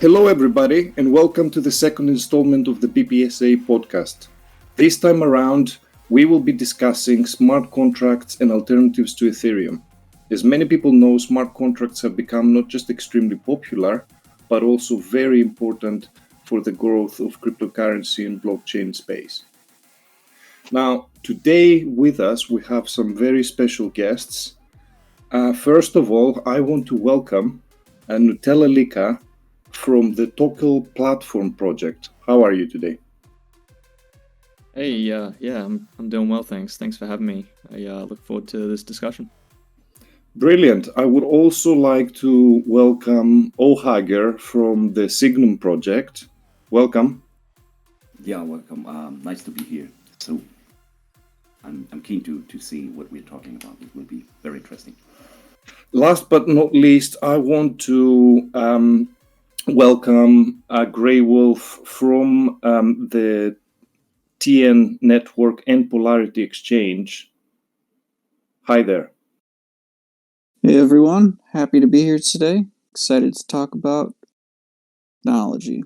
Hello, everybody, and welcome to the second installment of the BPSAA Podcast. This time around, we will be discussing smart contracts and alternatives to Ethereum. As many people know, smart contracts have become not just extremely popular, but also very important for the growth of cryptocurrency and blockchain space. Now, today with us, we have some very special guests. First of all, I want to welcome NutellaLicka from the Tokel platform project. How are you today? Hey, I'm doing well, thanks. Thanks for having me. I look forward to this discussion. Brilliant. I would also like to welcome Ohager from the Signum project. Welcome. Yeah, welcome. Nice to be here. So I'm keen to see what we're talking about. It will be very interesting. Last but not least, I want to welcome GreyWolf from the Turtlenetwork and Polarity exchange. Hi there. Hey everyone, happy to be here today. Excited to talk about technology.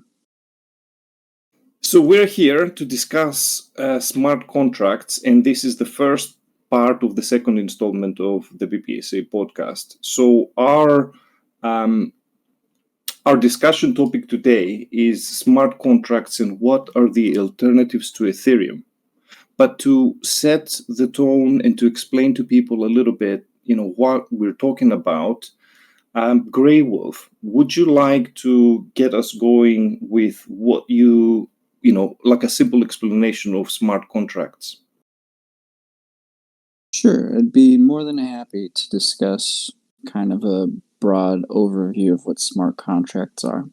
So we're here to discuss smart contracts, and this is the first part of the second installment of the BPSAA podcast. So our discussion topic today is smart contracts and what are the alternatives to Ethereum. But to set the tone and to explain to people a little bit, what we're talking about, GreyWolf, would you like to get us going with what like a simple explanation of smart contracts? Sure, I'd be more than happy to discuss kind of a broad overview of what smart contracts are.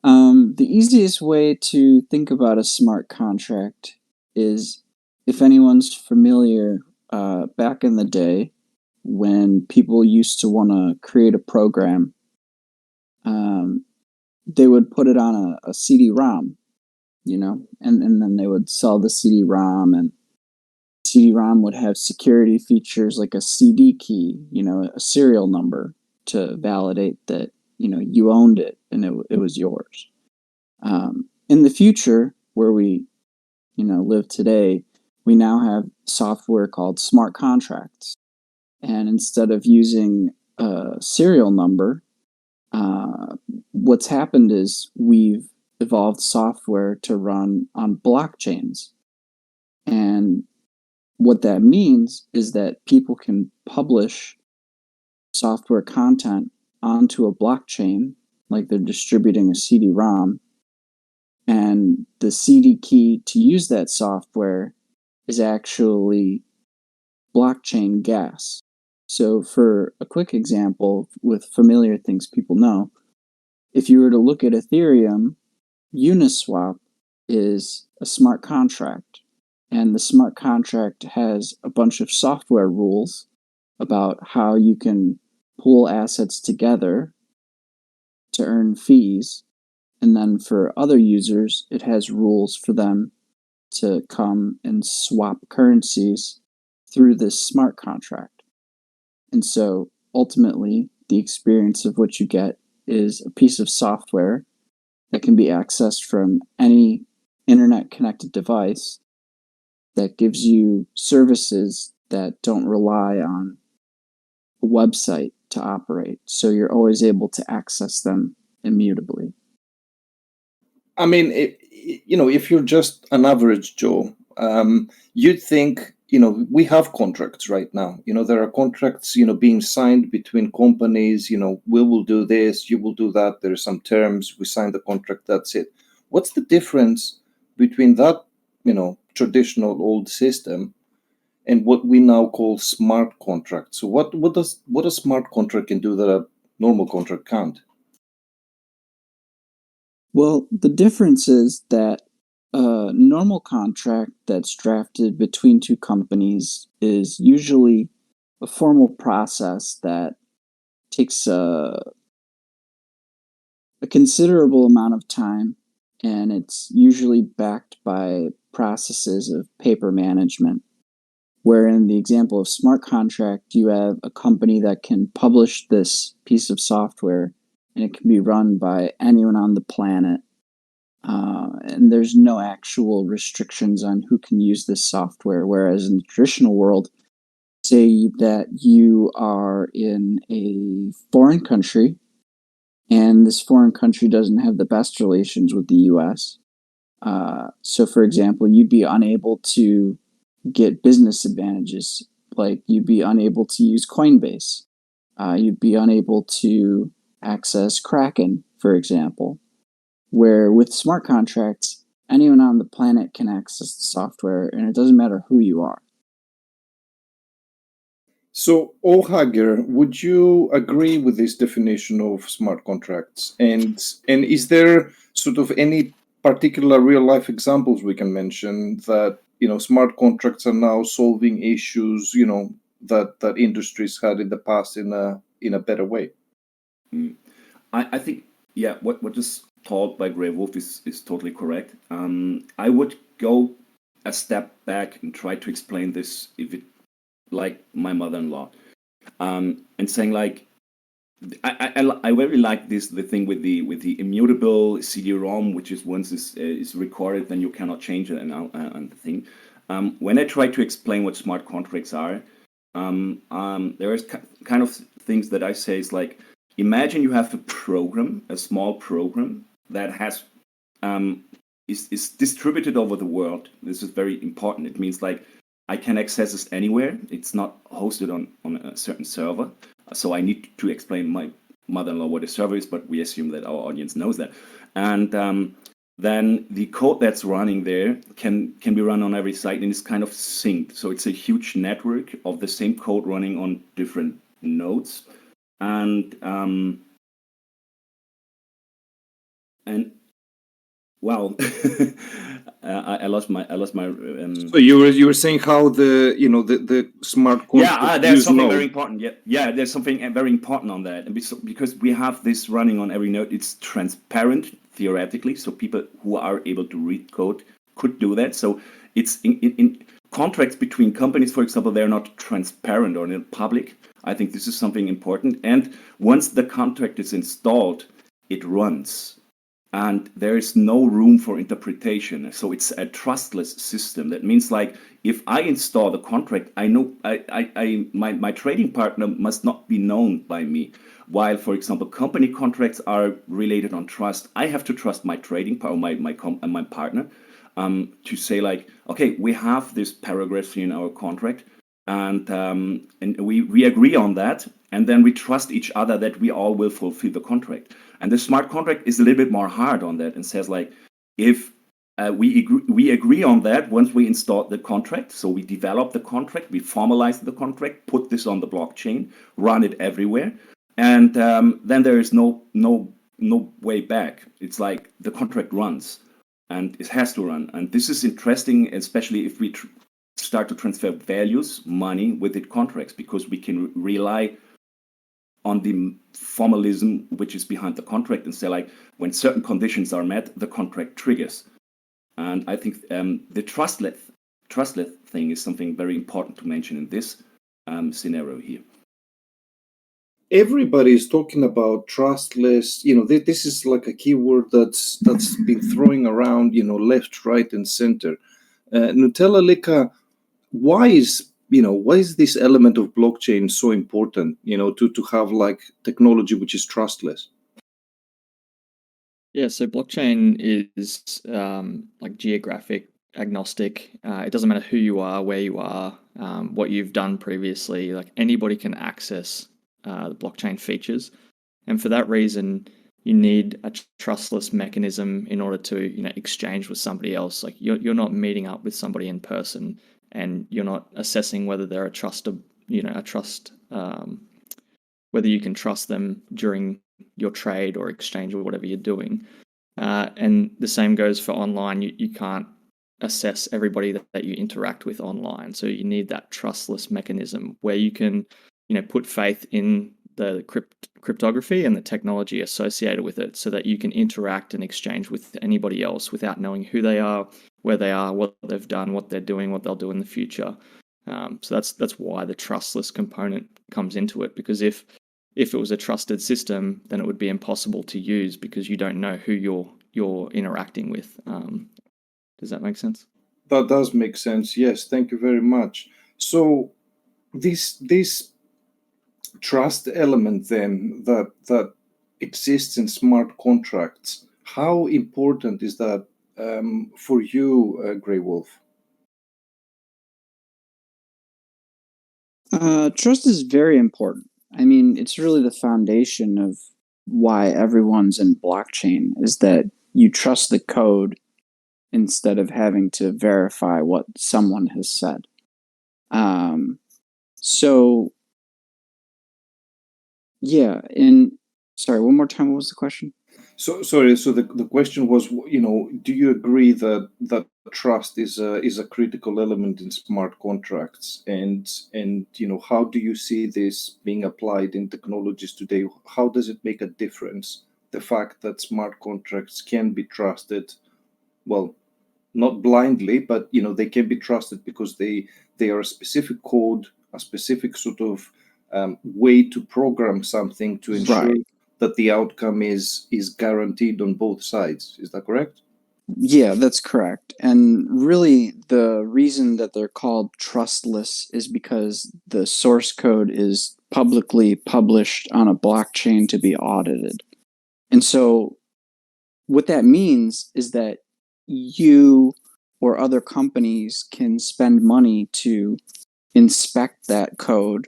The easiest way to think about a smart contract is, if anyone's familiar, back in the day when people used to want to create a program, they would put it on a CD-ROM, and then they would sell the CD-ROM, and CD-ROM would have security features like a CD key, a serial number to validate that, you owned it and it was yours. In the future, where we, live today, we now have software called smart contracts. And instead of using a serial number, what's happened is we've evolved software to run on blockchains. And what that means is that people can publish software content onto a blockchain, like they're distributing a CD-ROM, and the CD key to use that software is actually blockchain gas. So for a quick example with familiar things people know, if you were to look at Ethereum, Uniswap is a smart contract. And the smart contract has a bunch of software rules about how you can pool assets together to earn fees. And then for other users, it has rules for them to come and swap currencies through this smart contract. And so ultimately, the experience of what you get is a piece of software that can be accessed from any internet-connected device that gives you services that don't rely on a website to operate. So you're always able to access them immutably. I mean, if you're just an average Joe, you'd think, we have contracts right now. There are contracts, being signed between companies. We will do this, you will do that. There are some terms. We sign the contract. That's it. What's the difference between that, traditional old system and what we now call smart contracts? So what does a smart contract can do that a normal contract can't? Well, the difference is that a normal contract that's drafted between two companies is usually a formal process that takes a considerable amount of time, and it's usually backed by processes of paper management. Where in the example of smart contract, you have a company that can publish this piece of software and it can be run by anyone on the planet. And there's no actual restrictions on who can use this software. Whereas in the traditional world, say that you are in a foreign country and this foreign country doesn't have the best relations with the US. So, for example, you'd be unable to get business advantages. Like you'd be unable to use Coinbase. You'd be unable to access Kraken, for example. Where with smart contracts, anyone on the planet can access the software, and it doesn't matter who you are. So, Ohager, would you agree with this definition of smart contracts? And is there sort of any particular real life examples we can mention that smart contracts are now solving issues that industries had in the past in a better way? I think what is taught by GreyWolf is totally correct. I would go a step back and try to explain this like my mother-in-law, and saying like I really like the thing with the immutable CD-ROM, which is once is recorded, then you cannot change it, and the thing. When I try to explain what smart contracts are, there is kind of things that I say is like, imagine you have a small program that has is distributed over the world. This is very important. It means like I can access this anywhere. It's not hosted on a certain server. So I need to explain my mother-in-law what a server is, but we assume that our audience knows that. And then the code that's running there can be run on every site, and it's kind of synced. So it's a huge network of the same code running on different nodes. And well, I lost my. So you were saying how the smart contract there's something node. very important. Yeah, there's something very important on that, and because we have this running on every node, it's transparent theoretically, so people who are able to read code could do that. So it's in contracts between companies, for example, they're not transparent or not public. I think this is something important. And once the contract is installed, it runs. And there is no room for interpretation. So it's a trustless system. That means like if I install the contract, I know my trading partner must not be known by me. While, for example, company contracts are related on trust, I have to trust my trading partner, my partner, to say like, okay, we have this paragraph in our contract, and we agree on that, and then we trust each other that we all will fulfill the contract. And the smart contract is a little bit more hard on that and says like, if we agree on that once we install the contract, so we develop the contract, we formalize the contract, put this on the blockchain, run it everywhere, and then there is no way back. It's like the contract runs, and it has to run. And this is interesting, especially if we start to transfer values, money with it contracts, because we can rely on the formalism which is behind the contract and say like, when certain conditions are met, the contract triggers. And I think the trustless thing is something very important to mention in this scenario here. Everybody is talking about trustless. This is like a keyword that's been throwing around, left, right, and center. NutellaLicka, why is this element of blockchain so important? To have like technology which is trustless. Yeah, so blockchain is like geographic agnostic. It doesn't matter who you are, where you are, what you've done previously. Like anybody can access the blockchain features, and for that reason, you need a trustless mechanism in order to exchange with somebody else. Like you're not meeting up with somebody in person, and you're not assessing whether they're whether you can trust them during your trade or exchange or whatever you're doing. And the same goes for online. You can't assess everybody that you interact with online. So you need that trustless mechanism where you can, put faith in the cryptography and the technology associated with it, so that you can interact and exchange with anybody else without knowing who they are, where they are, what they've done, what they're doing, what they'll do in the future. So that's why the trustless component comes into it. Because if if it was a trusted system, then it would be impossible to use because you don't know who you're interacting with. Does that make sense? That does make sense. Yes, thank you very much. So this trust element then that exists in smart contracts, how important is that for you, GreyWolf? Trust is very important. I mean, it's really the foundation of why everyone's in blockchain, is that you trust the code instead of having to verify what someone has said. So yeah, sorry, one more time, what was the question? So sorry. So the question was, do you agree that trust is a critical element in smart contracts, and how do you see this being applied in technologies today? How does it make a difference? The fact that smart contracts can be trusted, well, not blindly, but they can be trusted because they are a specific code, a specific sort of way to program something to ensure Right. that the outcome is guaranteed on both sides. Is that correct? Yeah, that's correct. And really, the reason that they're called trustless is because the source code is publicly published on a blockchain to be audited. And so, what that means is that you or other companies can spend money to inspect that code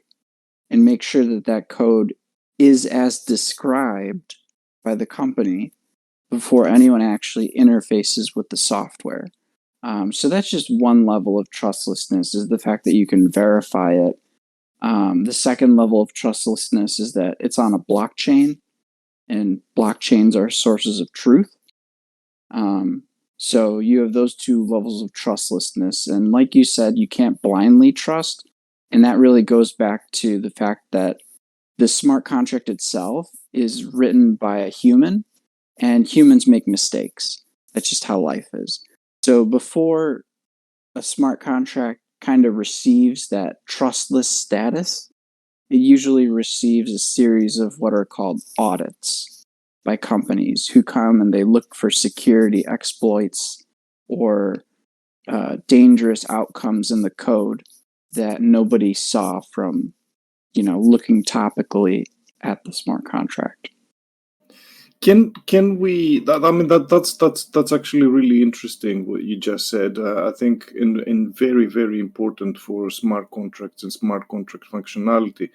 and make sure that that code is as described by the company before anyone actually interfaces with the software. So that's just one level of trustlessness, is the fact that you can verify it. The second level of trustlessness is that it's on a blockchain, and blockchains are sources of truth. So you have those two levels of trustlessness. And like you said, you can't blindly trust. And that really goes back to the fact that the smart contract itself is written by a human, and humans make mistakes. That's just how life is. So before a smart contract kind of receives that trustless status, it usually receives a series of what are called audits by companies who come and they look for security exploits or dangerous outcomes in the code that nobody saw from, looking topically at the smart contract. Can we? I mean, that's actually really interesting what you just said. I think in very, very important for smart contracts and smart contract functionality.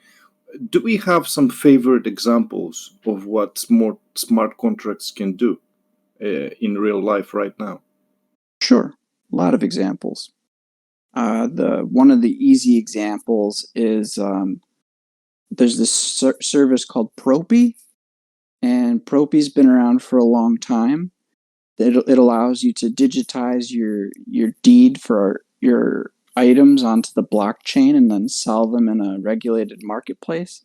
Do we have some favorite examples of what smart contracts can do in real life right now? Sure, a lot of examples. One of the easy examples is there's this service called Propy, and Propy's been around for a long time. It allows you to digitize your deed for your items onto the blockchain and then sell them in a regulated marketplace.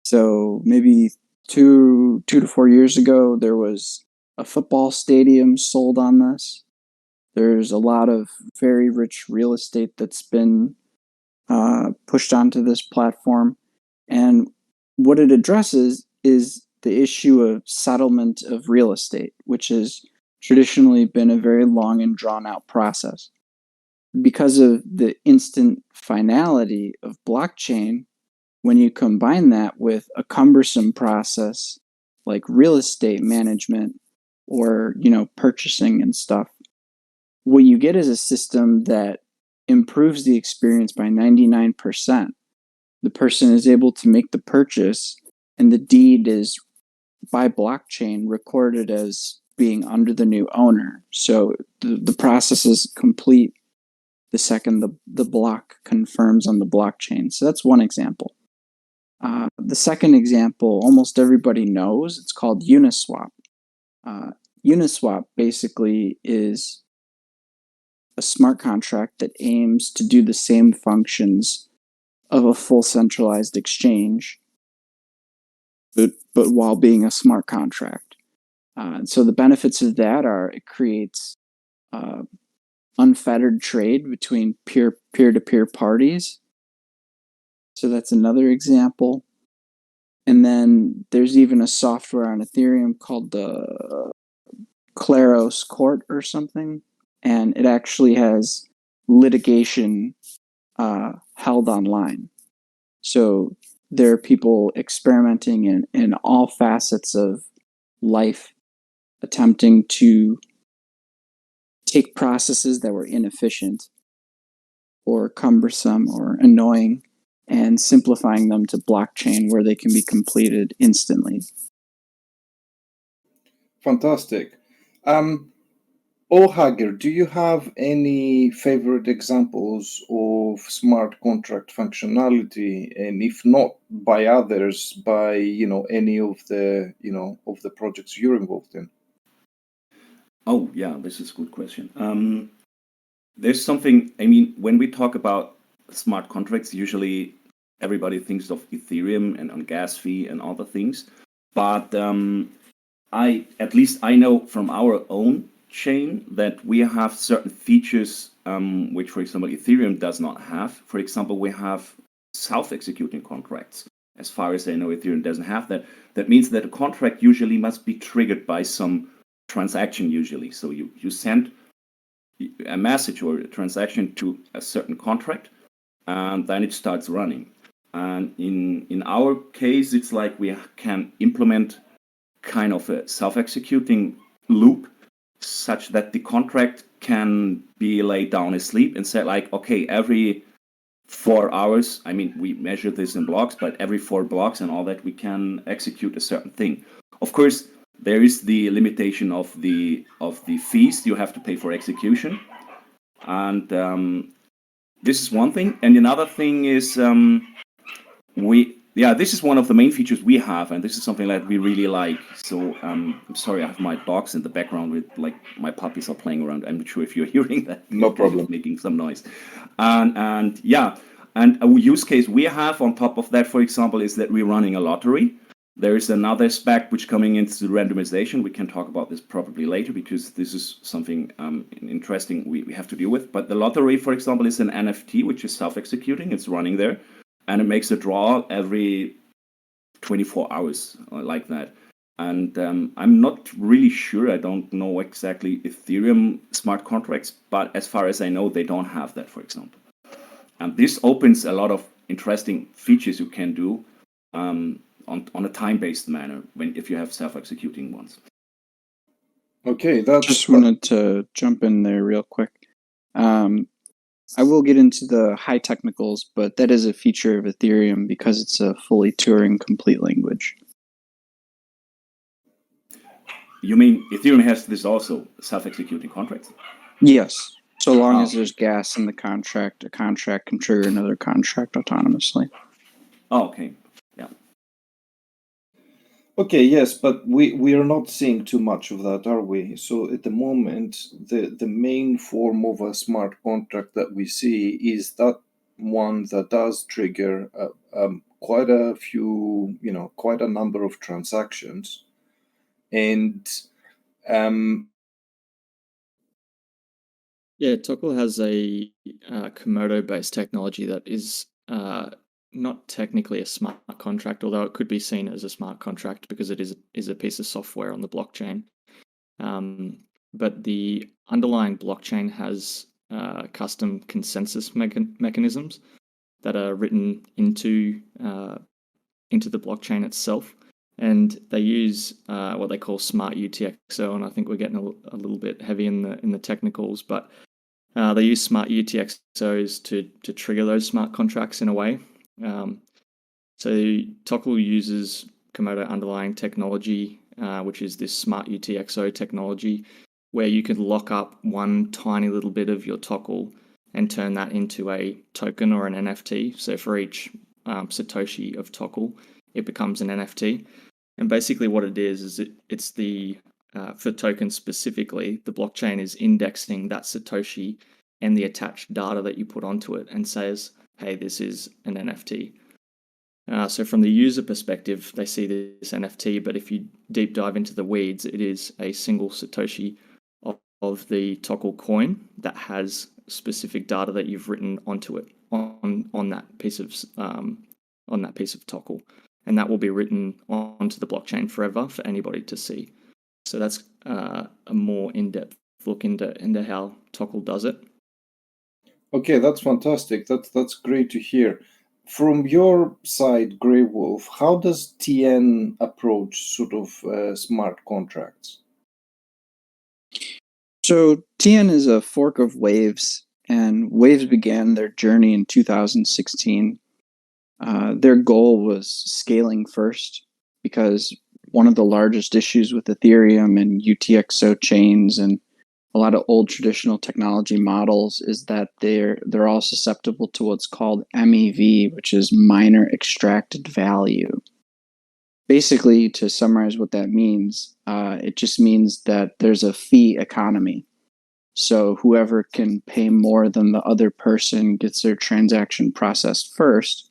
So maybe 2 to 4 years ago, there was a football stadium sold on this. There's a lot of very rich real estate that's been pushed onto this platform. And what it addresses is the issue of settlement of real estate, which has traditionally been a very long and drawn out process. Because of the instant finality of blockchain, when you combine that with a cumbersome process like real estate management or, purchasing and stuff, what you get is a system that improves the experience by 99%. The person is able to make the purchase, and the deed is by blockchain recorded as being under the new owner. So the process is complete the second the block confirms on the blockchain. So that's one example. The second example, almost everybody knows. It's called Uniswap. Uniswap basically is a smart contract that aims to do the same functions of a full centralized exchange, but while being a smart contract. So the benefits of that are it creates unfettered trade between peer-to-peer parties. So that's another example. And then there's even a software on Ethereum called the Claros Court or something, and it actually has litigation held online. So there are people experimenting in all facets of life, attempting to take processes that were inefficient or cumbersome or annoying and simplifying them to blockchain where they can be completed instantly. Fantastic. Ohager, do you have any favorite examples of smart contract functionality, and if not by others, by any of the of the projects you're involved in? Oh, yeah, this is a good question. There's something, I mean, when we talk about smart contracts, usually everybody thinks of Ethereum and on gas fee and other things. But at least I know from our own chain that we have certain features which, for example, Ethereum does not have. For example, we have self-executing contracts. As far as I know, Ethereum doesn't have that. That means that a contract usually must be triggered by some transaction usually. So you send a message or a transaction to a certain contract, and then it starts running. And in our case, it's like we can implement kind of a self-executing loop such that the contract can be laid down asleep and say like, okay, every 4 hours, I mean, we measure this in blocks, but every 4 blocks and all that, we can execute a certain thing. Of course, there is the limitation of the fees you have to pay for execution, and this is one thing. And another thing is this is one of the main features we have, and this is something that we really like. So I'm sorry, I have my dogs in the background with like my puppies are playing around. I'm not sure if you're hearing that. No problem. Making some noise, and a use case we have on top of that, for example, is that we're running a lottery. There is another aspect which coming into randomization. We can talk about this probably later because this is something interesting we have to deal with. But the lottery, for example, is an NFT which is self-executing. It's running there, and it makes a draw every 24 hours like that. And I'm not really sure. I don't know exactly Ethereum smart contracts, but as far as I know, they don't have that, for example. And this opens a lot of interesting features you can do on a time-based manner if you have self-executing ones. Okay, that's Just wanted to jump in there real quick. I will get into the high technicals, but that is a feature of Ethereum because it's a fully Turing complete language. You mean Ethereum has this also, self-executing contracts? Yes. So long as there's gas in the contract, a contract can trigger another contract autonomously. Oh, okay. Yeah. Okay, yes, but we are not seeing too much of that, are we? So at the moment, the main form of a smart contract that we see is that one that does trigger quite a few, quite a number of transactions, and Yeah, Tokel has a Komodo-based technology that is not technically a smart contract, although it could be seen as a smart contract because it is a piece of software on the blockchain. But the underlying blockchain has custom consensus mechanisms that are written into the blockchain itself, and they use what they call smart UTXO. And I think we're getting a little bit heavy in the technicals, but they use smart UTXOs to trigger those smart contracts in a way. So Tokel uses Komodo underlying technology, which is this smart UTXO technology, where you can lock up one tiny little bit of your Tokel and turn that into a token or an NFT. So for each Satoshi of Tokel, it becomes an NFT. And basically what it is it's the for tokens specifically, the blockchain is indexing that Satoshi and the attached data that you put onto it and says, hey, this is an NFT. So from the user perspective, they see this NFT, but if you deep dive into the weeds, it is a single Satoshi of the Tokel coin that has specific data that you've written onto it on that piece of Tokel. and that will be written onto the blockchain forever for anybody to see. So that's a more in-depth look into how Tokel does it. Okay, that's fantastic. That's great to hear. From your side, GreyWolf, how does TN approach sort of smart contracts? So TN is a fork of Waves, and Waves began their journey in 2016. Their goal was scaling first, because one of the largest issues with Ethereum and UTXO chains and a lot of old traditional technology models is that they're all susceptible to what's called MEV, which is miner extracted value. Basically, to summarize what that means, it just means that there's a fee economy. So whoever can pay more than the other person gets their transaction processed first.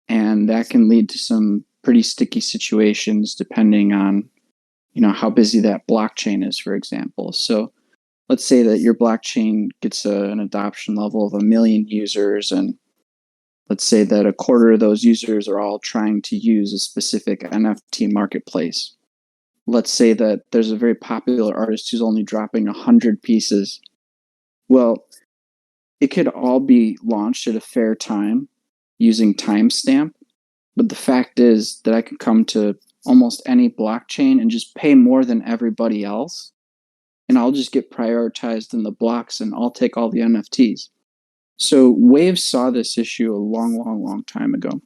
And that can lead to some pretty sticky situations depending on, how busy that blockchain is, for example. So let's say that your blockchain gets an adoption level of 1 million users, and let's say that a quarter of those users are all trying to use a specific NFT marketplace. Let's say that there's a very popular artist who's only dropping 100 pieces. Well, it could all be launched at a fair time using timestamp, but the fact is that I could come to almost any blockchain and just pay more than everybody else, and I'll just get prioritized in the blocks and I'll take all the NFTs. So Waves saw this issue a long time ago.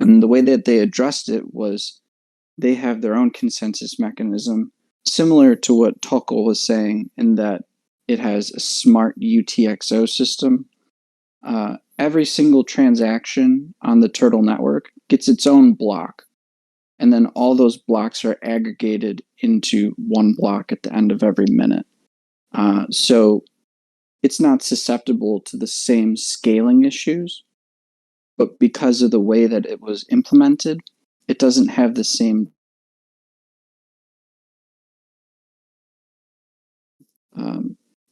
And the way that they addressed it was they have their own consensus mechanism, similar to what Tokel was saying, in that it has a smart UTXO system. Every single transaction on the Turtle network gets its own block. And then all those blocks are aggregated into one block at the end of every minute. So it's not susceptible to the same scaling issues, but because of the way that it was implemented, it doesn't have the same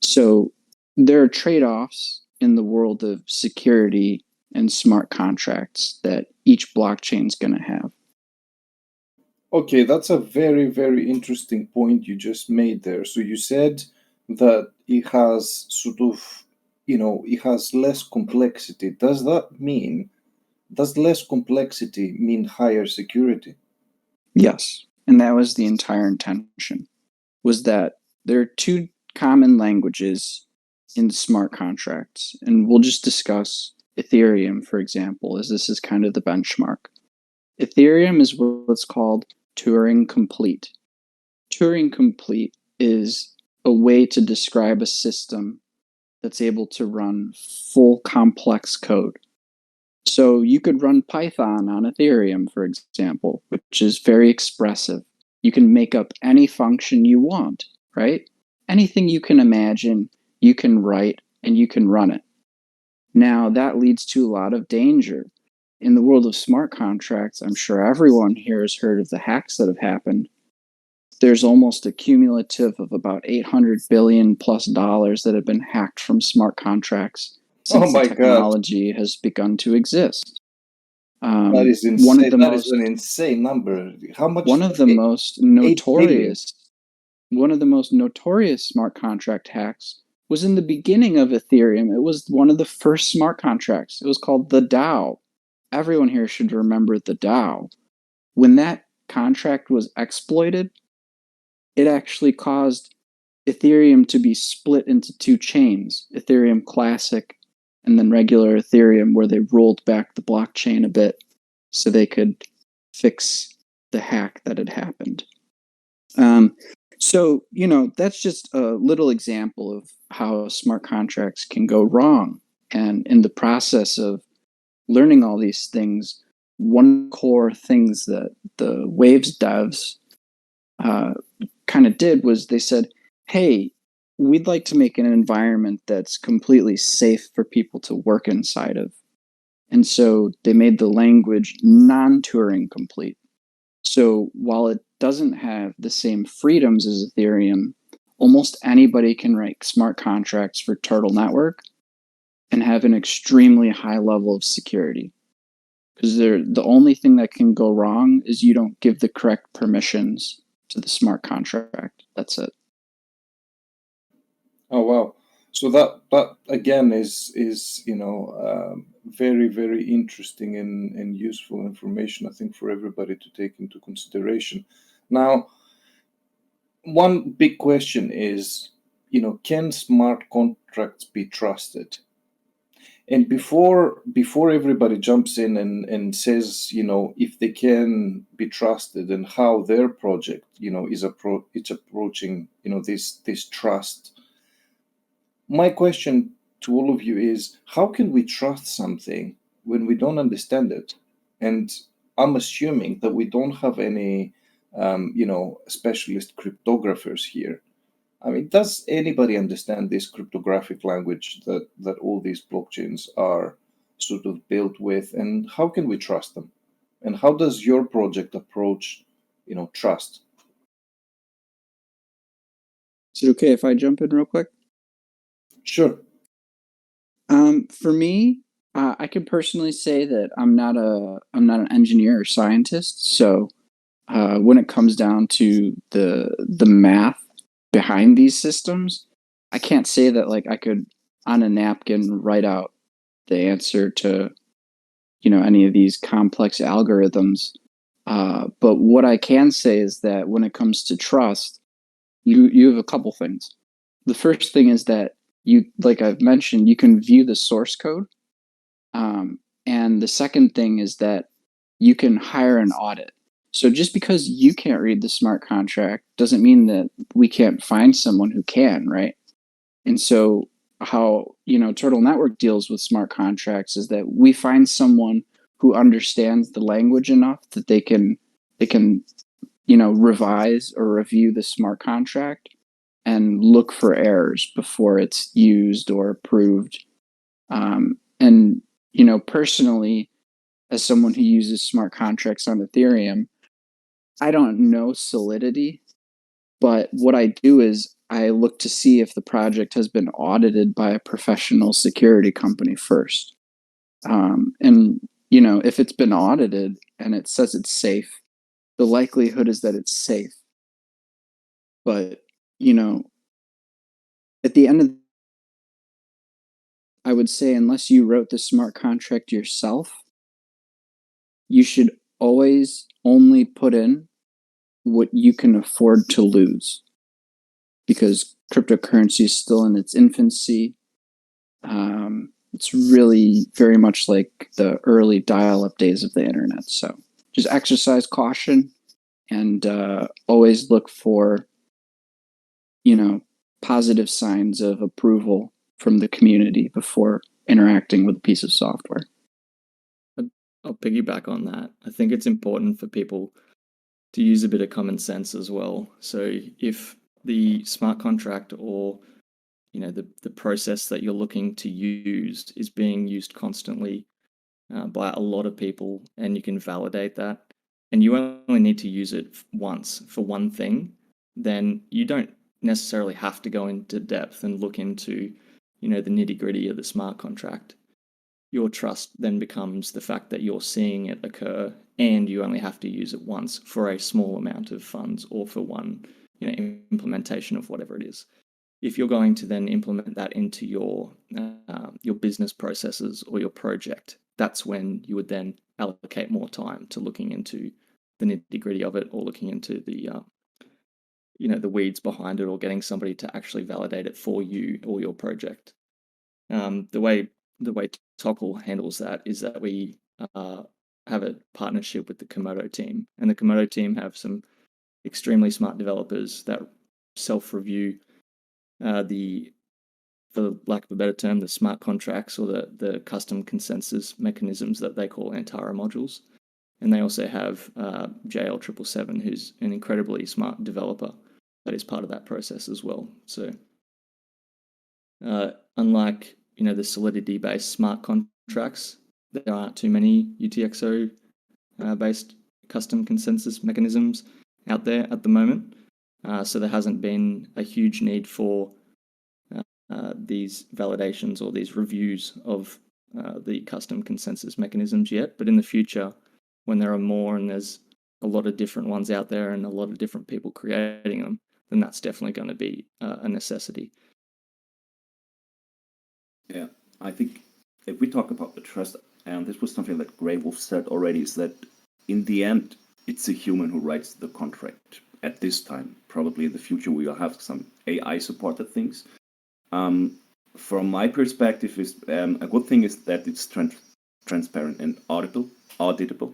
so there are trade-offs in the world of security and smart contracts that each blockchain is going to have. Okay, that's a very, very interesting point you just made there. So you said that it has sort of, it has less complexity. Does less complexity mean higher security? Yes, and that was the entire intention, was that there are two common languages in smart contracts, and we'll just discuss Ethereum, for example, as this is kind of the benchmark. Ethereum is what's called Turing complete. Turing complete is a way to describe a system that's able to run full complex code. So you could run Python on Ethereum, for example, which is very expressive. You can make up any function you want, right? Anything you can imagine, you can write and you can run it. Now, that leads to a lot of danger. In the world of smart contracts, I'm sure everyone here has heard of the hacks that have happened. There's almost a cumulative of about $800 billion plus that have been hacked from smart contracts since the technology has begun to exist. That is insane. That is an insane number. How much? One of the most notorious smart contract hacks was in the beginning of Ethereum. It was one of the first smart contracts. It was called the DAO. Everyone here should remember the DAO. When that contract was exploited, it actually caused Ethereum to be split into two chains, Ethereum Classic and then regular Ethereum, where they rolled back the blockchain a bit so they could fix the hack that had happened. So, that's just a little example of how smart contracts can go wrong. And in the process of learning all these things, one core things that the Waves devs kind of did was they said, hey, we'd like to make an environment that's completely safe for people to work inside of. And so they made the language non-Turing complete. So while it doesn't have the same freedoms as Ethereum, almost anybody can write smart contracts for Turtlenetwork and have an extremely high level of security. because the only thing that can go wrong is you don't give the correct permissions to the smart contract. That's it. Oh wow! So that again is very very interesting and useful information, I think, for everybody to take into consideration. Now, one big question is, can smart contracts be trusted? And before everybody jumps in and says, if they can be trusted and how their project, it's approaching, this trust. My question to all of you is, how can we trust something when we don't understand it? And I'm assuming that we don't have any, specialist cryptographers here. I mean, does anybody understand this cryptographic language that all these blockchains are sort of built with? And how can we trust them? And how does your project approach, trust? Is it okay if I jump in real quick? Sure. For me, I can personally say that I'm not an engineer or scientist. So when it comes down to the math behind these systems, I can't say that like I could on a napkin write out the answer to any of these complex algorithms. But what I can say is that when it comes to trust, you have a couple things. The first thing is that you, like I've mentioned, you can view the source code. And the second thing is that you can hire an audit. So just because you can't read the smart contract doesn't mean that we can't find someone who can, right? And so how, Turtlenetwork deals with smart contracts is that we find someone who understands the language enough that they can revise or review the smart contract and look for errors before it's used or approved. And personally, as someone who uses smart contracts on Ethereum, I don't know Solidity, but what I do is I look to see if the project has been audited by a professional security company first. And if it's been audited and it says it's safe, the likelihood is that it's safe. But, at the end of I would say, unless you wrote the smart contract yourself, you should always only put in what you can afford to lose, because cryptocurrency is still in its infancy. It's really very much like the early dial-up days of the internet. So just exercise caution and always look for, positive signs of approval from the community before interacting with a piece of software. I'll piggyback on that. I think it's important for people to use a bit of common sense as well. So if the smart contract or the process that you're looking to use is being used constantly by a lot of people, and you can validate that, and you only need to use it once for one thing, then you don't necessarily have to go into depth and look into the nitty-gritty of the smart contract. Your trust then becomes the fact that you're seeing it occur, and you only have to use it once for a small amount of funds or for one implementation of whatever it is. If you're going to then implement that into your business processes or your project, that's when you would then allocate more time to looking into the nitty-gritty of it, or looking into the the weeds behind it, or getting somebody to actually validate it for you or your project. The way Tokel handles that is that we have a partnership with the Komodo team, and the Komodo team have some extremely smart developers that self-review for lack of a better term, the smart contracts or the custom consensus mechanisms that they call Antara modules. And they also have JL777, who's an incredibly smart developer that is part of that process as well. So unlike the Solidity-based smart contracts, there aren't too many UTXO based custom consensus mechanisms out there at the moment. So there hasn't been a huge need for these validations or these reviews of the custom consensus mechanisms yet, but in the future, when there are more and there's a lot of different ones out there and a lot of different people creating them, then that's definitely going to be a necessity. Yeah, I think if we talk about the trust, and this was something that GreyWolf said already, is that in the end, it's a human who writes the contract at this time. Probably in the future, we will have some AI-supported things. From my perspective, is a good thing is that it's transparent and auditable.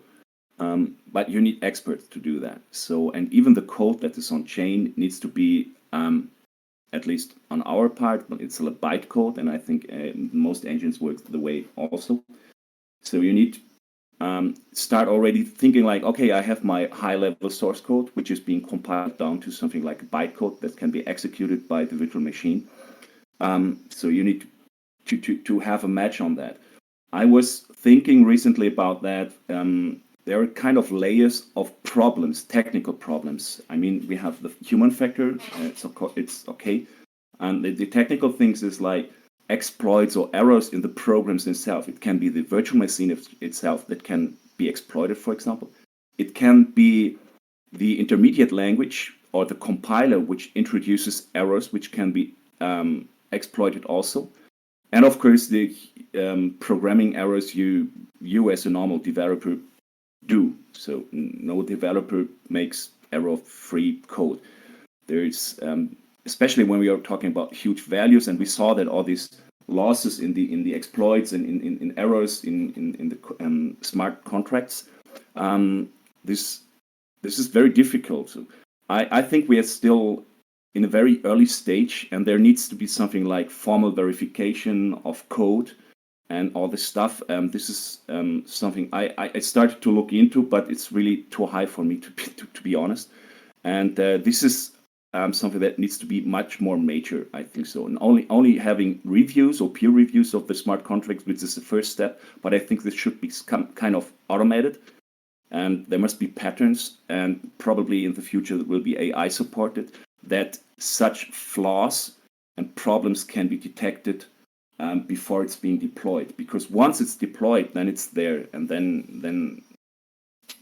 But you need experts to do that. So, and even the code that is on chain needs to be, at least on our part, but it's a bytecode, and I think most engines work the way also. So you need start already thinking like, okay, I have my high-level source code, which is being compiled down to something like a bytecode that can be executed by the virtual machine. So you need to have a match on that. I was thinking recently about that. There are kind of layers of problems, technical problems. I mean, we have the human factor, it's okay. And the technical things is like exploits or errors in the programs itself. It can be the virtual machine itself that can be exploited, for example. It can be the intermediate language or the compiler, which introduces errors, which can be exploited also. And of course, the programming errors you as a normal developer do. So no developer makes error-free code. There's especially when we are talking about huge values, and we saw that all these losses in the exploits and in errors in the smart contracts. This is very difficult. So I think we are still in a very early stage, and there needs to be something like formal verification of code and all this stuff. This is something I started to look into, but it's really too high for me to be honest. And this is something that needs to be much more major, I think so. And only having reviews or peer reviews of the smart contracts, which is the first step, but I think this should be kind of automated. And there must be patterns, and probably in the future there will be AI supported, that such flaws and problems can be detected before it's being deployed. Because once it's deployed, then it's there, and then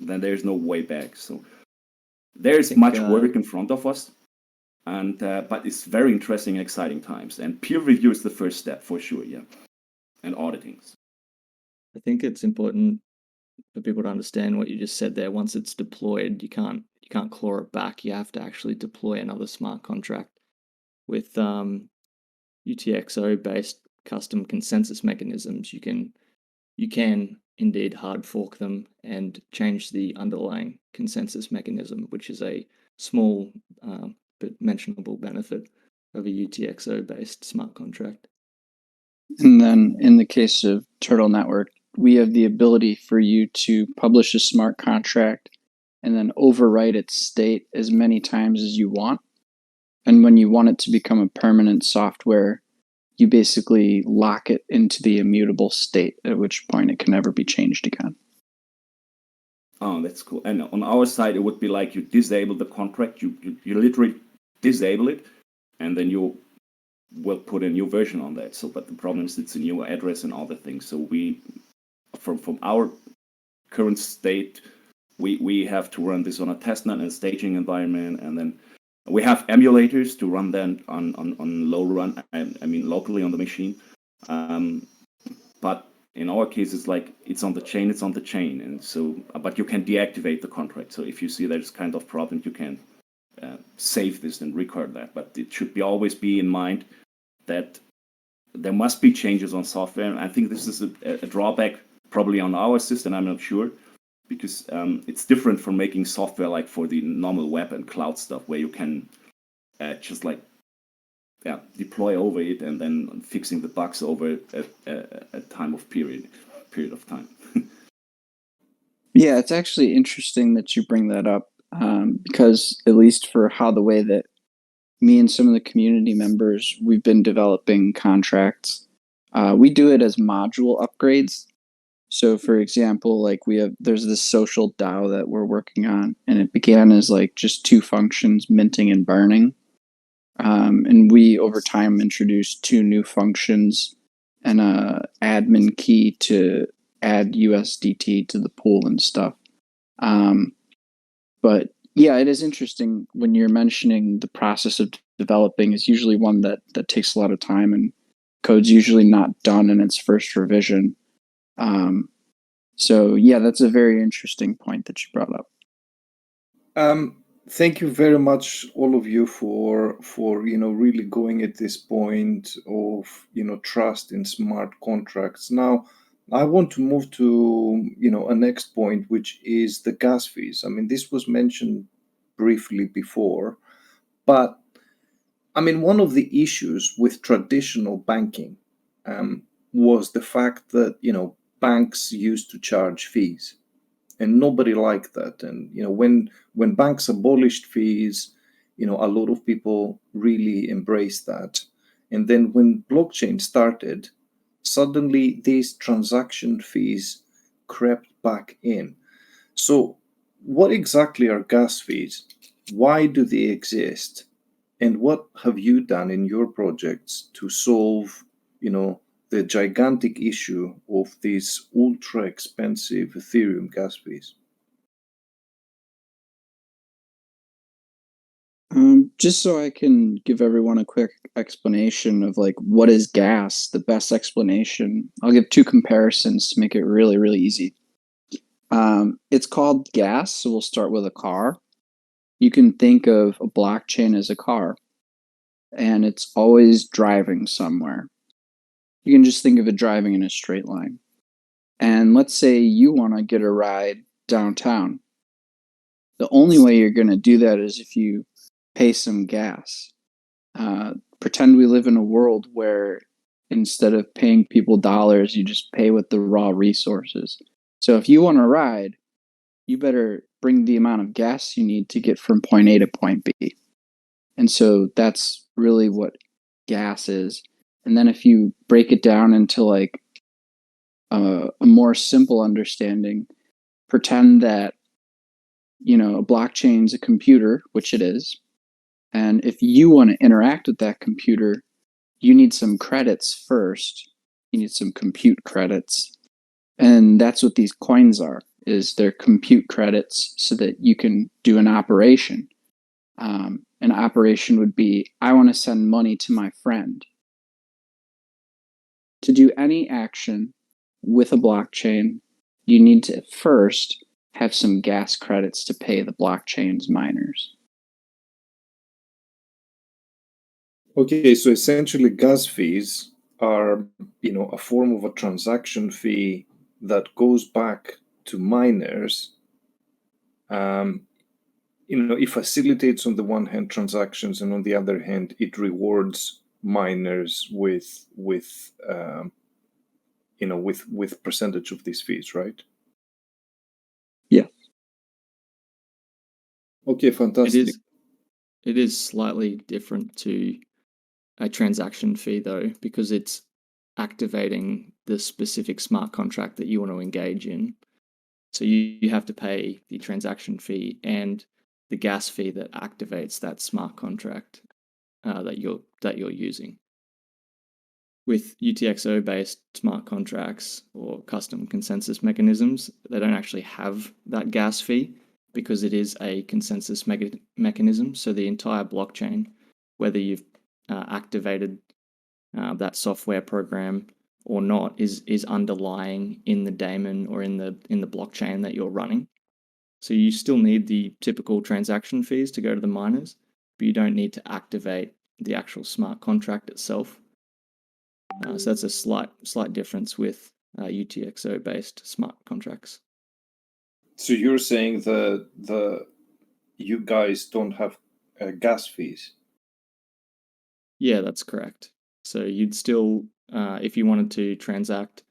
there's no way back. So there's much work in front of us, and but it's very interesting and exciting times. And peer review is the first step for sure, yeah, and auditing. I think it's important for people to understand what you just said there. Once it's deployed, you can't claw it back. You have to actually deploy another smart contract. With UTXO based custom consensus mechanisms, you can indeed hard fork them and change the underlying consensus mechanism, which is a small but mentionable benefit of a UTXO based smart contract. And then in the case of Turtlenetwork, we have the ability for you to publish a smart contract and then overwrite its state as many times as you want. And when you want it to become a permanent software, you basically lock it into the immutable state, at which point it can never be changed again. Oh, that's cool. And on our side, it would be like you disable the contract, you literally disable it, and then you will put a new version on that. So, but the problem is it's a new address and all the things. So we, from our current state, we have to run this on a testnet and a staging environment, and then we have emulators to run that on low run. I mean locally on the machine. But in our case, it's like it's on the chain, and so. But you can deactivate the contract. So if you see there's kind of problem, you can save this and record that. But it should always be in mind that there must be changes on software. And I think this is a drawback probably on our system. I'm not sure. Because it's different from making software like for the normal web and cloud stuff, where you can just like deploy over it and then fixing the bugs over a period of time. Yeah, it's actually interesting that you bring that up because at least for how the way that me and some of the community members, we've been developing contracts, we do it as module upgrades. So, for example, like there's this social DAO that we're working on, and it began as like just two functions, minting and burning. And we, over time, introduced two new functions and a admin key to add USDT to the pool and stuff. But yeah, it is interesting when you're mentioning the process of developing is usually one that takes a lot of time, and code's usually not done in its first revision. So yeah, that's a very interesting point that you brought up. Thank you very much, all of you, for really going at this point of trust in smart contracts. Now, I want to move to a next point, which is the gas fees. I mean, this was mentioned briefly before, but I mean, one of the issues with traditional banking was the fact that banks used to charge fees, and nobody liked that. And when banks abolished fees, a lot of people really embraced that. And then when blockchain started, suddenly these transaction fees crept back in. So what exactly are gas fees? Why do they exist? And what have you done in your projects to solve the gigantic issue of these ultra expensive Ethereum gas fees? Just so I can give everyone a quick explanation of like what is gas, the best explanation. I'll give two comparisons to make it really, really easy. It's called gas, so we'll start with a car. You can think of a blockchain as a car, and it's always driving somewhere. You can just think of it driving in a straight line. And let's say you want to get a ride downtown. The only way you're going to do that is if you pay some gas. Pretend we live in a world where instead of paying people dollars, you just pay with the raw resources. So if you want to ride, you better bring the amount of gas you need to get from point A to point B. And so that's really what gas is. And then if you break it down into like a more simple understanding, pretend that a blockchain's a computer, which it is. And if you want to interact with that computer, you need some credits first. You need some compute credits. And that's what these coins are, is they're compute credits so that you can do an operation. An operation would be, I want to send money to my friend. To do any action with a blockchain, you need to first have some gas credits to pay the blockchain's miners. Okay, so essentially gas fees are, a form of a transaction fee that goes back to miners. It facilitates on the one hand transactions, and on the other hand, it rewards miners with percentage of these fees, right? Yeah. Okay, fantastic. It is slightly different to a transaction fee though, because it's activating the specific smart contract that you want to engage in. So you have to pay the transaction fee and the gas fee that activates that smart contract that you're using. With UTXO based smart contracts or custom consensus mechanisms, they don't actually have that gas fee because it is a consensus mechanism. So the entire blockchain, whether you've activated that software program or not, is underlying in the daemon or in the blockchain that you're running. So you still need the typical transaction fees to go to the miners, but you don't need to activate the actual smart contract itself. So that's a slight difference with UTXO based smart contracts. So you're saying that you guys don't have gas fees? Yeah, that's correct. So you'd still, if you wanted to transact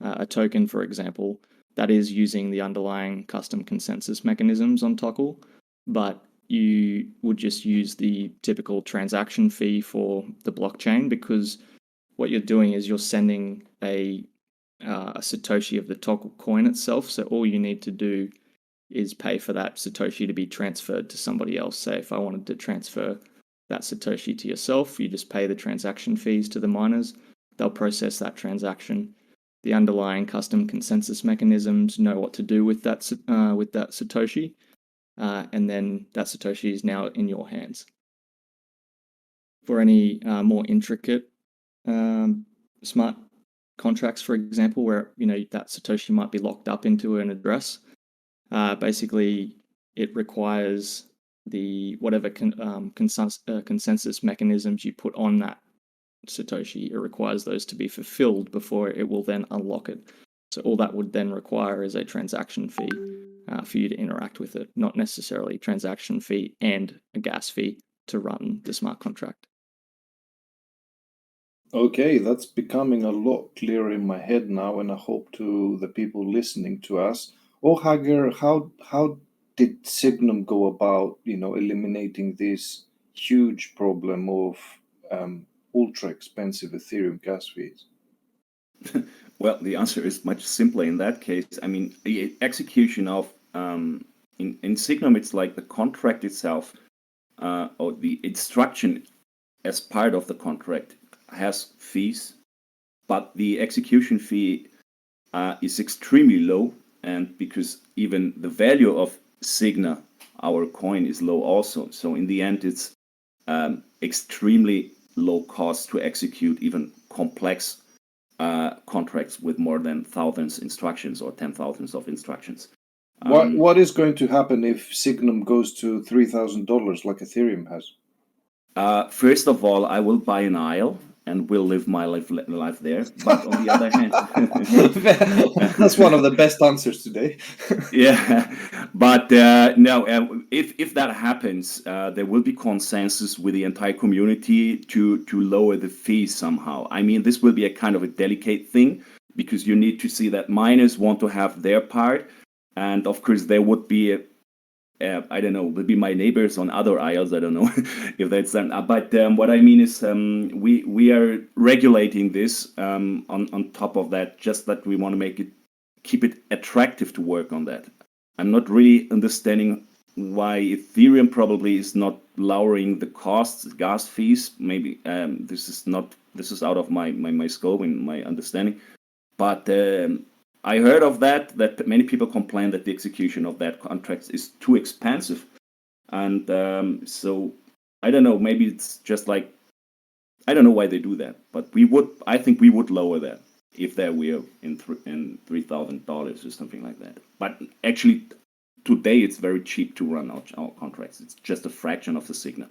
a token, for example, that is using the underlying custom consensus mechanisms on Tokel, but you would just use the typical transaction fee for the blockchain, because what you're doing is you're sending a Satoshi of the Tokel coin itself. So all you need to do is pay for that Satoshi to be transferred to somebody else. Say if I wanted to transfer that Satoshi to yourself, you just pay the transaction fees to the miners, they'll process that transaction. The underlying custom consensus mechanisms know what to do with that Satoshi, and then that Satoshi is now in your hands. For any more intricate smart contracts, for example, where that Satoshi might be locked up into an address, basically it requires the whatever consensus mechanisms you put on that Satoshi, it requires those to be fulfilled before it will then unlock it. So all that would then require is a transaction fee for you to interact with it, not necessarily transaction fee and a gas fee to run the smart contract. Okay, that's becoming a lot clearer in my head now, and I hope to the people listening to us. Ohager, how did Signum go about, eliminating this huge problem of ultra expensive Ethereum gas fees? Well, the answer is much simpler in that case. I mean, the execution of in Signum, it's like the contract itself, or the instruction as part of the contract has fees, but the execution fee is extremely low, and because even the value of Signa, our coin, is low also. So in the end, it's extremely low cost to execute even complex contracts with more than thousands instructions or 10,000s of instructions. What is going to happen if Signum goes to $3,000 like Ethereum has? First of all, I will buy an isle and will live my life there. But on the other hand, that's one of the best answers today. Yeah, but no, if that happens, there will be consensus with the entire community to lower the fees somehow. I mean, this will be a kind of a delicate thing because you need to see that miners want to have their part, and of course there would be I don't know, would be my neighbors on other isles. I don't know if that's them. But what I mean is we are regulating this on top of that, just that we want to keep it attractive to work on that. I'm not really understanding why Ethereum probably is not lowering the costs, gas fees. Maybe this is out of my scope and my understanding. But I heard of that many people complain that the execution of that contract is too expensive, and so I don't know. Maybe it's just like, I don't know why they do that, but I think we would lower that if there were in $3,000 or something like that. But actually, today it's very cheap to run our contracts. It's just a fraction of the Signa.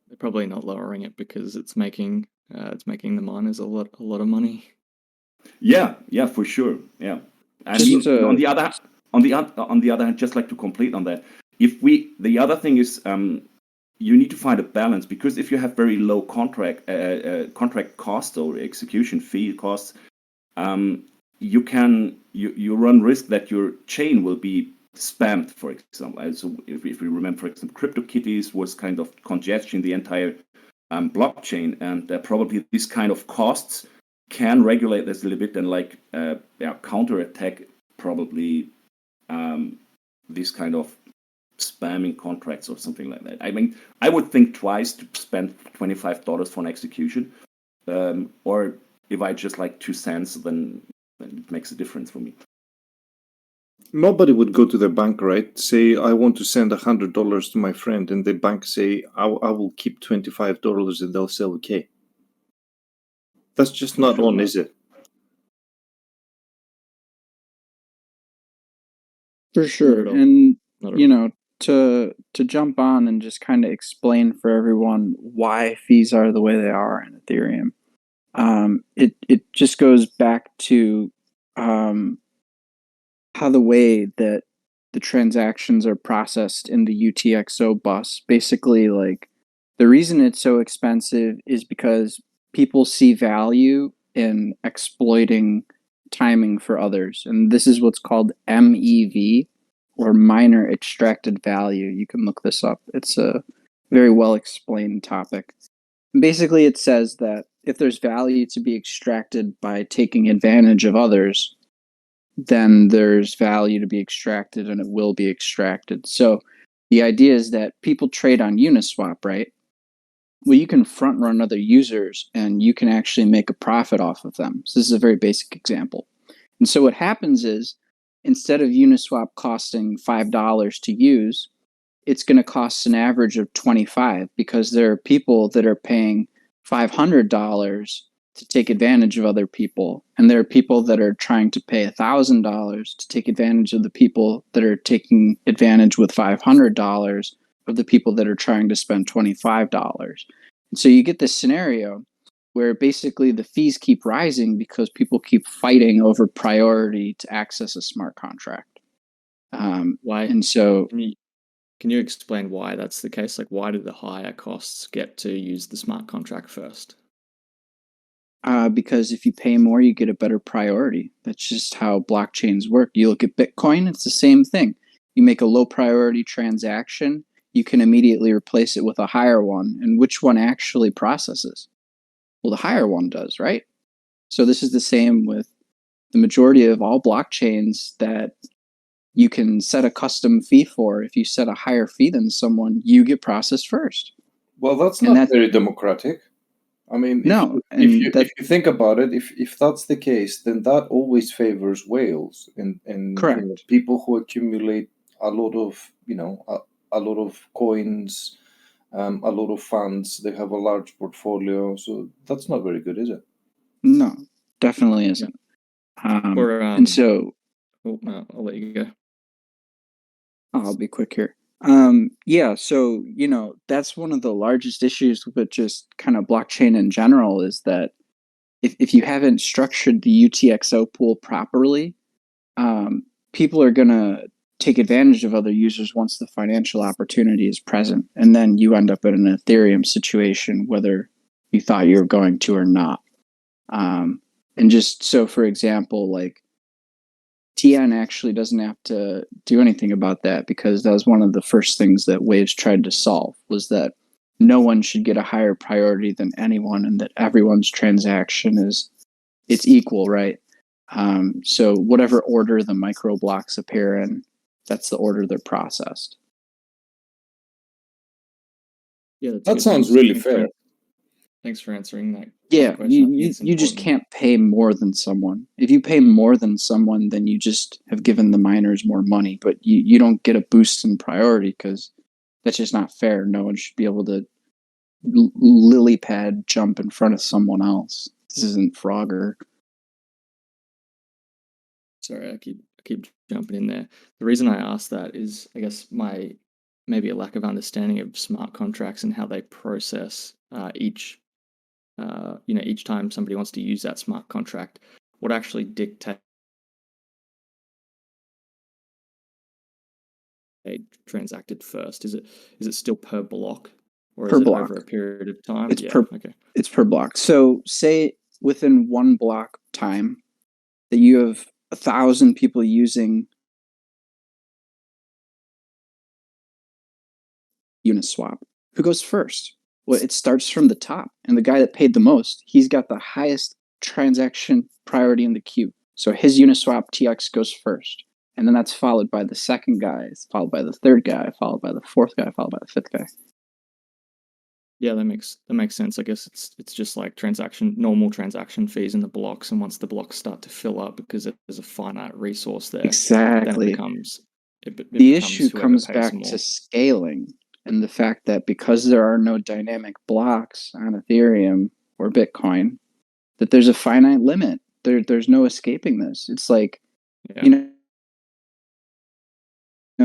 They're probably not lowering it because it's making the miners a lot of money. Yeah, for sure. Yeah, I mean, on the other hand, just like to complete on that, the other thing is you need to find a balance, because if you have very low contract cost or execution fee costs, you run risk that your chain will be spammed, for example. So if we remember, for example, CryptoKitties was kind of congestion the entire blockchain, and probably this kind of costs can regulate this a little bit and counterattack probably this kind of spamming contracts or something like that. I mean, I would think twice to spend $25 for an execution, or if I just like 2 cents, then it makes a difference for me. Nobody would go to the bank, right? Say, I want to send $100 to my friend, and the bank say, I will keep $25 and they'll say, okay. That's just not on, is it? For sure. And, to jump on and just kind of explain for everyone why fees are the way they are in Ethereum, it just goes back to how the way that the transactions are processed in the UTXO bus. Basically, like, the reason it's so expensive is because people see value in exploiting timing for others. And this is what's called MEV, or miner extracted value. You can look this up. It's a very well explained topic. Basically, it says that if there's value to be extracted by taking advantage of others, then there's value to be extracted and it will be extracted. So the idea is that people trade on Uniswap, right? Well, you can front run other users and you can actually make a profit off of them. So this is a very basic example. And so what happens is, instead of Uniswap costing $5 to use, it's going to cost an average of $25, because there are people that are paying $500 to take advantage of other people. And there are people that are trying to pay $1,000 to take advantage of the people that are taking advantage with $500 of the people that are trying to spend $25. And so you get this scenario where basically the fees keep rising because people keep fighting over priority to access a smart contract. Why? And so Can you explain why that's the case? Like, why do the higher costs get to use the smart contract first? because if you pay more, you get a better priority. That's just how blockchains work. You look at Bitcoin, it's the same thing. You make a low priority transaction, you can immediately replace it with a higher one. And which one actually processes? Well, the higher one does, right? So this is the same with the majority of all blockchains that you can set a custom fee for. If you set a higher fee than someone, you get processed first. Well, that's not very democratic. I mean, if you think about it, if that's the case, then that always favors whales and people who accumulate a lot of a lot of coins, a lot of funds. They have a large portfolio, so that's not very good, is it? No, definitely isn't. And so, no, I'll let you go. I'll be quick here. So, that's one of the largest issues with just kind of blockchain in general, is that if you haven't structured the UTXO pool properly, people are going to take advantage of other users once the financial opportunity is present. And then you end up in an Ethereum situation, whether you thought you were going to or not. And just so, for example, like, TN actually doesn't have to do anything about that, because that was one of the first things that Waves tried to solve, was that no one should get a higher priority than anyone, and that everyone's transaction it's equal, right? So whatever order the micro blocks appear in, that's the order they're processed. Yeah, that sounds really fair. Thanks for answering that. Yeah, you just can't pay more than someone. If you pay more than someone, then you just have given the miners more money, but you don't get a boost in priority, because that's just not fair. No one should be able to lily pad jump in front of someone else. This isn't Frogger. Sorry, I keep jumping in there. The reason I asked that is, I guess, maybe a lack of understanding of smart contracts and how they process each time somebody wants to use that smart contract, what actually dictates they transacted first? Is it still per block, or is it over a period of time? It's per block. So say within one block time that you have 1,000 people using Uniswap. Who goes first? Well, it starts from the top, and the guy that paid the most, he's got the highest transaction priority in the queue. So his Uniswap TX goes first, and then that's followed by the second guy, followed by the third guy, followed by the fourth guy, followed by the fifth guy. Yeah, that makes sense. I guess it's just like normal transaction fees in the blocks, and once the blocks start to fill up, because there's a finite resource there, exactly, then it becomes the issue comes back to scaling. And the fact that because there are no dynamic blocks on Ethereum or Bitcoin, that there's a finite limit. There's no escaping this. It's like, a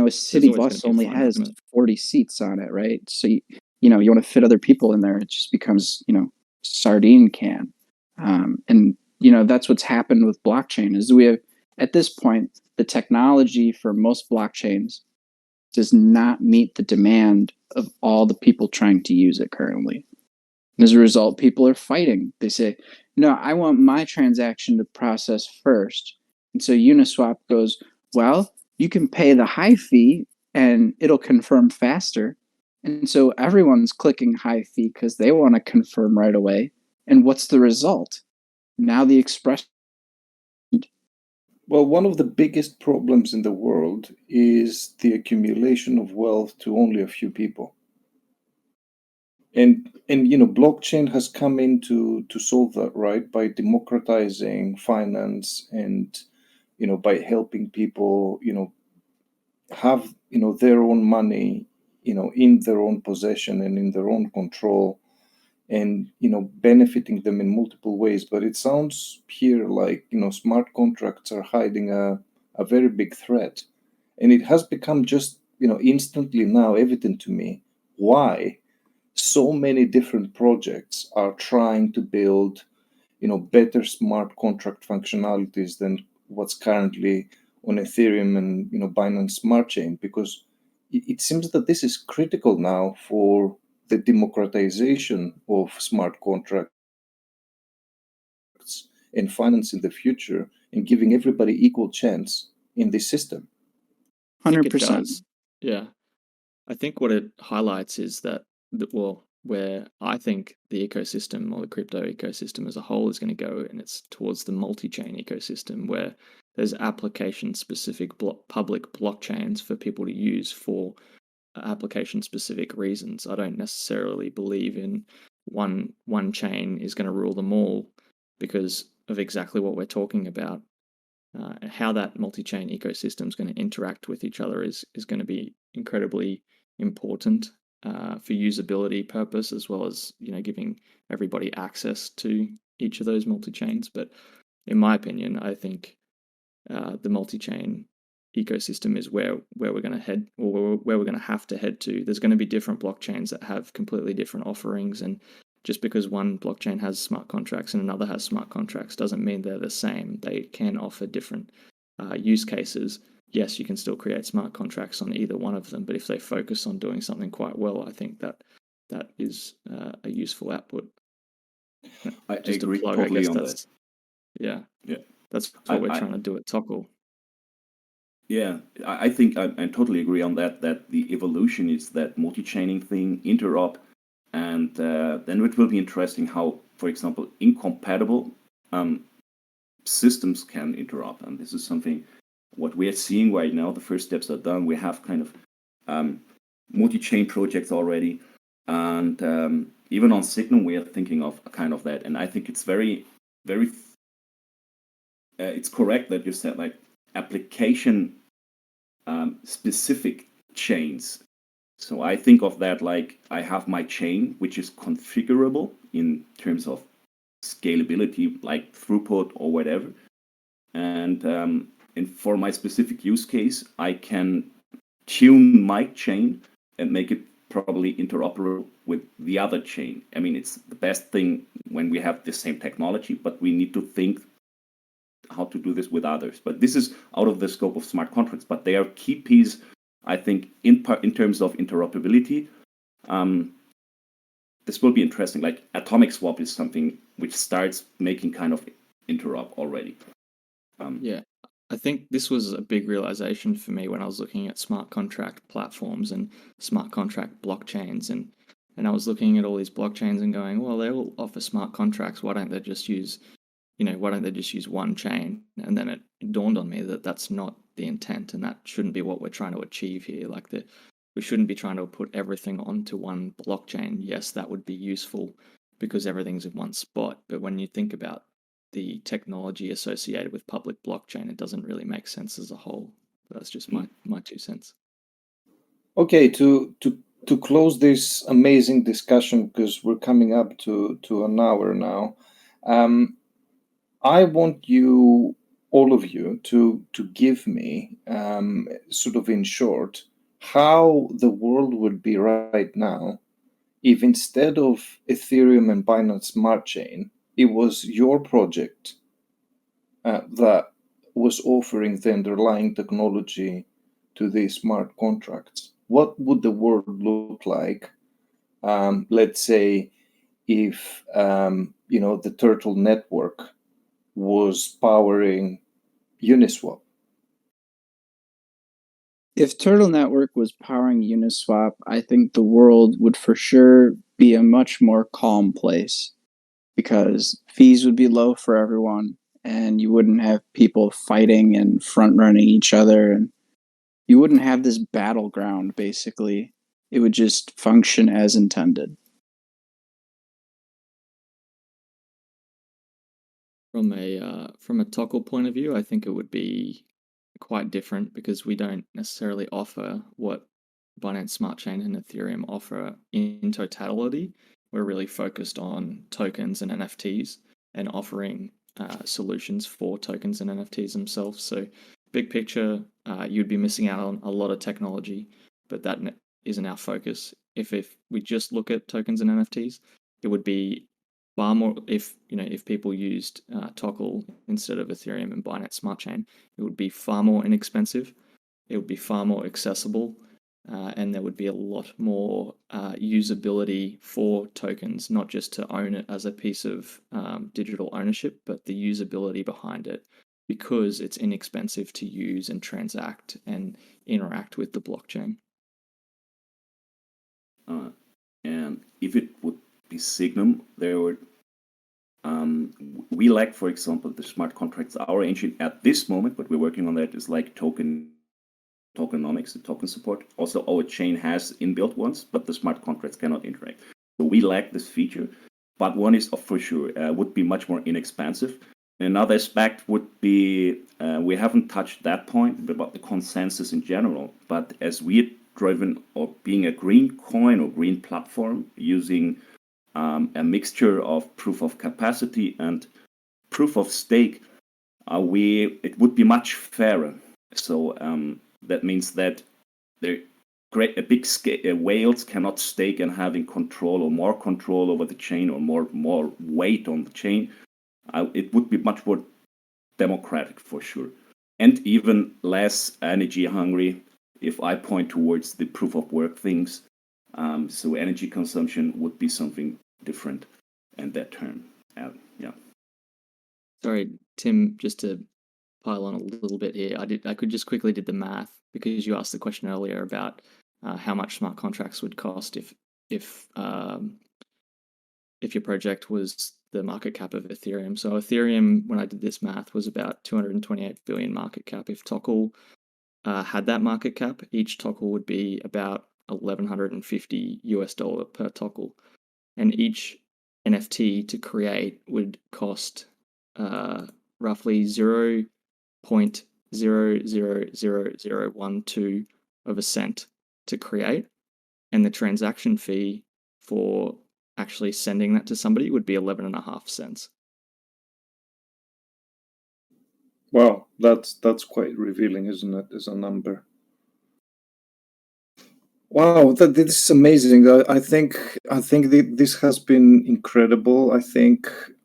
city bus only has 40 seats on it, right? So, you want to fit other people in there. It just becomes, sardine can. And that's what's happened with blockchain, is we have, at this point, the technology for most blockchains does not meet the demand of all the people trying to use it currently. And as a result, people are fighting. They say, no, I want my transaction to process first. And so Uniswap goes, well, you can pay the high fee and it'll confirm faster. And so everyone's clicking high fee because they want to confirm right away. And what's the result? Now the express. Well, one of the biggest problems in the world is the accumulation of wealth to only a few people. And blockchain has come in to solve that, right? By democratizing finance and by helping people have their own money in their own possession and in their own control, and benefiting them in multiple ways. But it sounds here like smart contracts are hiding a very big threat, and it has become just instantly now evident to me why so many different projects are trying to build better smart contract functionalities than what's currently on Ethereum and Binance Smart Chain, because it seems that this is critical now for the democratization of smart contracts and finance in the future, and giving everybody equal chance in this system. I think it 100%. does. Yeah. I think what it highlights is that, where I think the ecosystem, or the crypto ecosystem as a whole, is going to go, and it's towards the multi-chain ecosystem, where there's application-specific public blockchains for people to use for application-specific reasons. I don't necessarily believe in one chain is going to rule them all, because of exactly what we're talking about. How that multi-chain ecosystem is going to interact with each other is going to be incredibly important for usability purpose, as well as giving everybody access to each of those multi-chains. But in my opinion, I think the multi-chain ecosystem is where we're going to head, or where we're going to have to head to. There's going to be different blockchains that have completely different offerings, and just because one blockchain has smart contracts and another has smart contracts doesn't mean they're the same. They can offer different use cases. Yes, you can still create smart contracts on either one of them, but if they focus on doing something quite well, I think that is a useful output. I Just agree a plug, totally I guess on that's, that. yeah, Yeah. that's what we're I trying to do at Tokel. yeah, I think I totally agree on that. That the evolution is that multi-chaining thing, interop, and then it will be interesting how, for example, incompatible systems can interop. And this is something what we are seeing right now. The first steps are done. We have kind of multi-chain projects already, and even on Signum, we are thinking of kind of that. And I think it's very, very. It's correct that you said like application specific chains. So I think of that like I have my chain, which is configurable in terms of scalability, like throughput or whatever. And for my specific use case, I can tune my chain and make it probably interoperable with the other chain. I mean, it's the best thing when we have the same technology, but we need to think how to do this with others. But this is out of the scope of smart contracts. But they are key piece, I think, in terms of interoperability. This will be interesting. Like atomic swap is something which starts making kind of interop already. Yeah, I think this was a big realization for me when I was looking at smart contract platforms and smart contract blockchains, and I was looking at all these blockchains and going, well, they all offer smart contracts. Why don't they just use one chain? And then it dawned on me that that's not the intent, and that shouldn't be what we're trying to achieve here. Like we shouldn't be trying to put everything onto one blockchain. Yes, that would be useful because everything's in one spot. But when you think about the technology associated with public blockchain, it doesn't really make sense as a whole. That's just my 2 cents. Okay, to close this amazing discussion, because we're coming up to an hour now, I want you, all of you, to give me, sort of in short, how the world would be right now if instead of Ethereum and Binance Smart Chain, it was your project that was offering the underlying technology to these smart contracts. What would the world look like? Let's say if the Turtlenetwork was powering Uniswap. If Turtlenetwork was powering Uniswap, I think the world would for sure be a much more calm place, because fees would be low for everyone, and you wouldn't have people fighting and front running each other, and you wouldn't have this battleground. Basically, it would just function as intended. From a Tokel point of view, I think it would be quite different because we don't necessarily offer what Binance Smart Chain and Ethereum offer in totality. We're really focused on tokens and NFTs and offering solutions for tokens and NFTs themselves. So, big picture, you'd be missing out on a lot of technology, but that isn't our focus. If we just look at tokens and NFTs, it would be far more, if people used Tokel instead of Ethereum and Binance Smart Chain, it would be far more inexpensive, it would be far more accessible, and there would be a lot more usability for tokens, not just to own it as a piece of digital ownership, but the usability behind it, because it's inexpensive to use and transact and interact with the blockchain. And if it would be Signum, there would we lack, for example, the smart contracts. Our engine at this moment, but we're working on that, is like tokenomics, the token support. Also, our chain has inbuilt ones, but the smart contracts cannot interact. So we lack this feature. But one is for sure would be much more inexpensive. Another aspect would be we haven't touched that point about the consensus in general. But as we're driven or being a green coin or green platform using a mixture of proof of capacity and proof of stake, it would be much fairer. So that means that big whales cannot stake and having control or more control over the chain or more weight on the chain. It would be much more democratic for sure, and even less energy hungry. If I point towards the proof of work things, so energy consumption would be something different in that term. Yeah. Sorry, Tim, just to pile on a little bit here, I could just quickly did the math because you asked the question earlier about how much smart contracts would cost if your project was the market cap of Ethereum. So Ethereum, when I did this math, was about 228 billion market cap. If Tokel had that market cap, each Tokel would be about $1,150 per Tokel, and each NFT to create would cost roughly 0.0000012 of a cent to create, and the transaction fee for actually sending that to somebody would be 11.5 cents. Wow, that's quite revealing, isn't it, as a number? Wow, this is amazing. I think this has been incredible.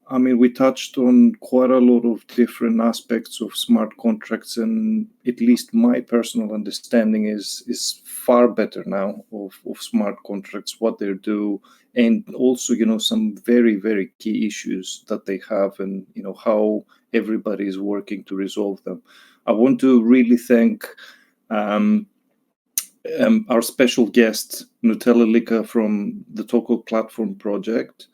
I mean, we touched on quite a lot of different aspects of smart contracts, and at least my personal understanding is far better now of smart contracts, what they do, and also, some very, very key issues that they have, and, how everybody is working to resolve them. I want to really thank our special guest, NutellaLicka from the Tokel Platform Project.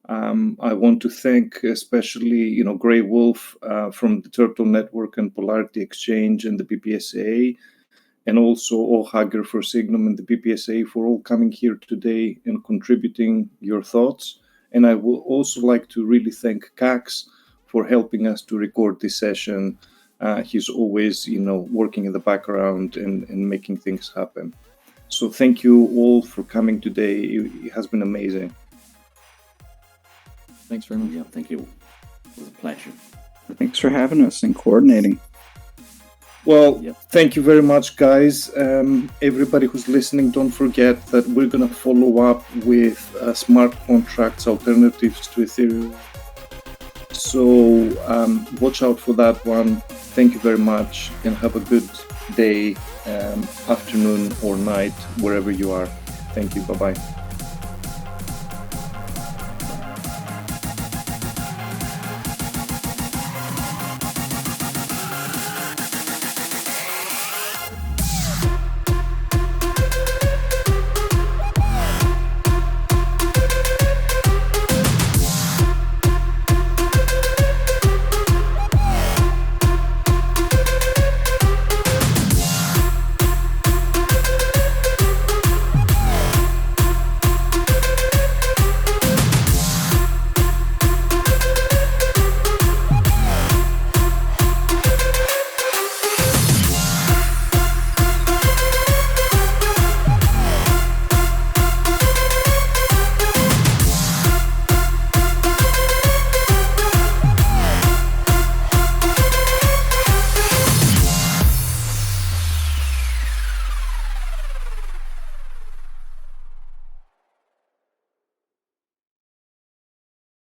I want to thank especially, GreyWolf from the Turtlenetwork and Polarity Exchange and the BPSAA, and also Ohager for Signum and the BPSAA for all coming here today and contributing your thoughts. And I would also like to really thank Cax for helping us to record this session. He's always, working in the background and making things happen. So thank you all for coming today. It has been amazing. Thanks very much. Yeah, thank you. It was a pleasure. Thanks for having us and coordinating. Well, Thank you very much, guys. Everybody who's listening, don't forget that we're going to follow up with smart contracts, alternatives to Ethereum. So watch out for that one. Thank you very much, and have a good day, afternoon or night, wherever you are. Thank you. Bye-bye.